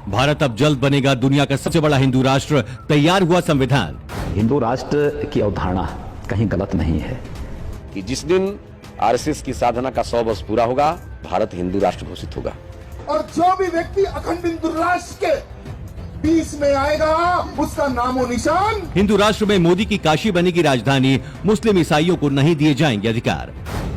भारत अब जल्द बनेगा दुनिया का सबसे बड़ा हिंदू राष्ट्र, तैयार हुआ संविधान। हिंदू राष्ट्र की अवधारणा कहीं गलत नहीं है कि जिस दिन आरएसएस की साधना का 100 वर्ष पूरा होगा, भारत हिंदू राष्ट्र घोषित होगा। और जो भी व्यक्ति अखंड हिंदू राष्ट्र के बीच में आएगा, उसका नामो निशान। हिंदू राष्ट्र में मोदी की काशी बनेगी राजधानी, मुस्लिम ईसाइयों को नहीं दिए जाएंगे अधिकार।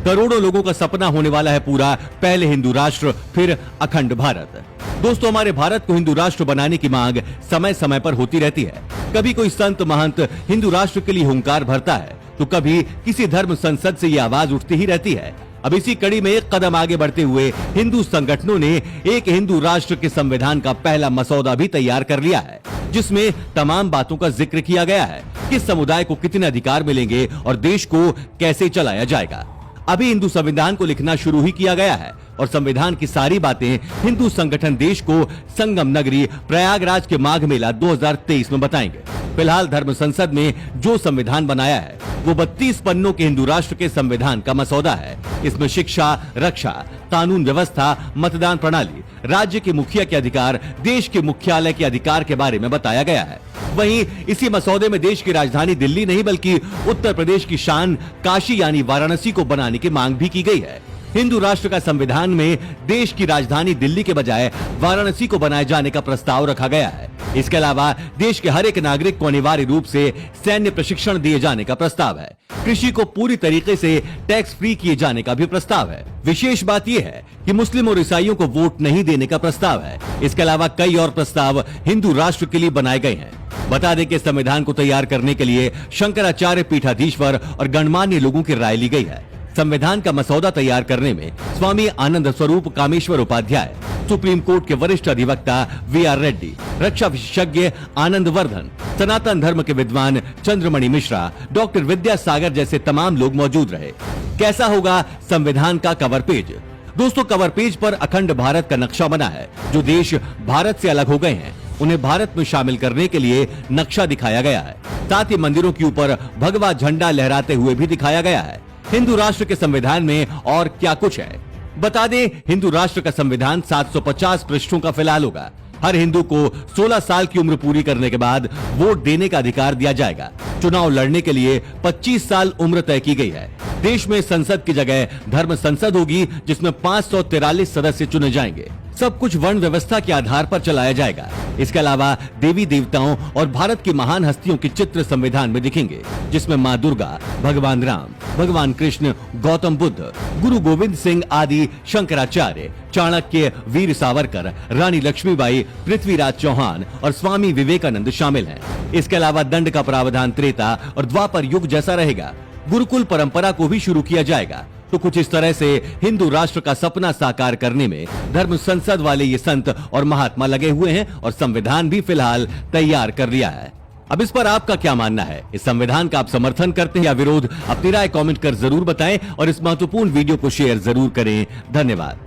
करोड़ों लोगों का सपना होने वाला है पूरा, पहले हिंदू राष्ट्र फिर अखंड भारत। दोस्तों, हमारे भारत को हिंदू राष्ट्र बनाने की मांग समय समय पर होती रहती है। कभी कोई संत महंत हिंदू राष्ट्र के लिए हुंकार भरता है, तो कभी किसी धर्म संसद से ये आवाज उठती ही रहती है। अब इसी कड़ी में एक कदम आगे बढ़ते हुए हिंदू संगठनों ने एक हिंदू राष्ट्र के संविधान का पहला मसौदा भी तैयार कर लिया है, जिसमें तमाम बातों का जिक्र किया गया है। किस समुदाय को कितने अधिकार मिलेंगे और देश को कैसे चलाया जाएगा। अभी हिंदू संविधान को लिखना शुरू ही किया गया है और संविधान की सारी बातें हिंदू संगठन देश को संगम नगरी प्रयागराज के माघ मेला 2023 में बताएंगे। फिलहाल धर्म संसद में जो संविधान बनाया है वो 32 पन्नों के हिंदू राष्ट्र के संविधान का मसौदा है। इसमें शिक्षा, रक्षा, कानून व्यवस्था, मतदान प्रणाली, राज्य के मुखिया के अधिकार, देश के मुख्यालय के अधिकार के बारे में बताया गया है। वहीं इसी मसौदे में देश की राजधानी दिल्ली नहीं बल्कि उत्तर प्रदेश की शान काशी यानी वाराणसी को बनाने की मांग भी की गई है। हिंदू राष्ट्र का संविधान में देश की राजधानी दिल्ली के बजाय वाराणसी को बनाए जाने का प्रस्ताव रखा गया है। इसके अलावा देश के हर एक नागरिक को अनिवार्य रूप से सैन्य प्रशिक्षण दिए जाने का प्रस्ताव है। कृषि को पूरी तरीके से टैक्स फ्री किए जाने का भी प्रस्ताव है। विशेष बात यह है कि मुस्लिम और ईसाइयों को वोट नहीं देने का प्रस्ताव है। इसके अलावा कई और प्रस्ताव हिंदू राष्ट्र के लिए बनाए गए हैं। बता दें कि संविधान को तैयार करने के लिए शंकराचार्य पीठाधीश्वर और गणमान्य लोगों की राय ली गई है। संविधान का मसौदा तैयार करने में स्वामी आनंद स्वरूप कामेश्वर उपाध्याय, सुप्रीम कोर्ट के वरिष्ठ अधिवक्ता VR रेड्डी, रक्षा विशेषज्ञ आनंद वर्धन, सनातन धर्म के विद्वान चंद्रमणि मिश्रा, डॉक्टर विद्यासागर जैसे तमाम लोग मौजूद रहे। कैसा होगा संविधान का कवर पेज? दोस्तों, कवर पेज पर अखंड भारत का नक्शा बना है। जो देश भारत से अलग हो गए हैं उन्हें भारत में शामिल करने के लिए नक्शा दिखाया गया है। साथ ही मंदिरों के ऊपर भगवा झंडा लहराते हुए भी दिखाया गया है। हिंदू राष्ट्र के संविधान में और क्या कुछ है बता दें। हिंदू राष्ट्र का संविधान 750 पृष्ठों का फिलहाल होगा। हर हिंदू को 16 साल की उम्र पूरी करने के बाद वोट देने का अधिकार दिया जाएगा। चुनाव लड़ने के लिए 25 साल उम्र तय की गई है। देश में संसद की जगह धर्म संसद होगी, जिसमें 543 सदस्य चुने जाएंगे। सब कुछ वर्ण व्यवस्था के आधार पर चलाया जाएगा। इसके अलावा देवी देवताओं और भारत की महान हस्तियों के चित्र संविधान में दिखेंगे, जिसमें माँ दुर्गा, भगवान राम, भगवान कृष्ण, गौतम बुद्ध, गुरु गोविंद सिंह आदि, शंकराचार्य, चाणक्य, वीर सावरकर, रानी लक्ष्मीबाई, पृथ्वीराज चौहान और स्वामी विवेकानंद शामिल हैं। इसके अलावा दंड का प्रावधान त्रेता और द्वापर युग जैसा रहेगा। गुरुकुल परंपरा को भी शुरू किया जाएगा। तो कुछ इस तरह से हिंदू राष्ट्र का सपना साकार करने में धर्म संसद वाले ये संत और महात्मा लगे हुए हैं और संविधान भी फिलहाल तैयार कर लिया है। अब इस पर आपका क्या मानना है? इस संविधान का आप समर्थन करते हैं या विरोध? अपनी राय कमेंट कर जरूर बताएं और इस महत्वपूर्ण वीडियो को शेयर जरूर करें। धन्यवाद।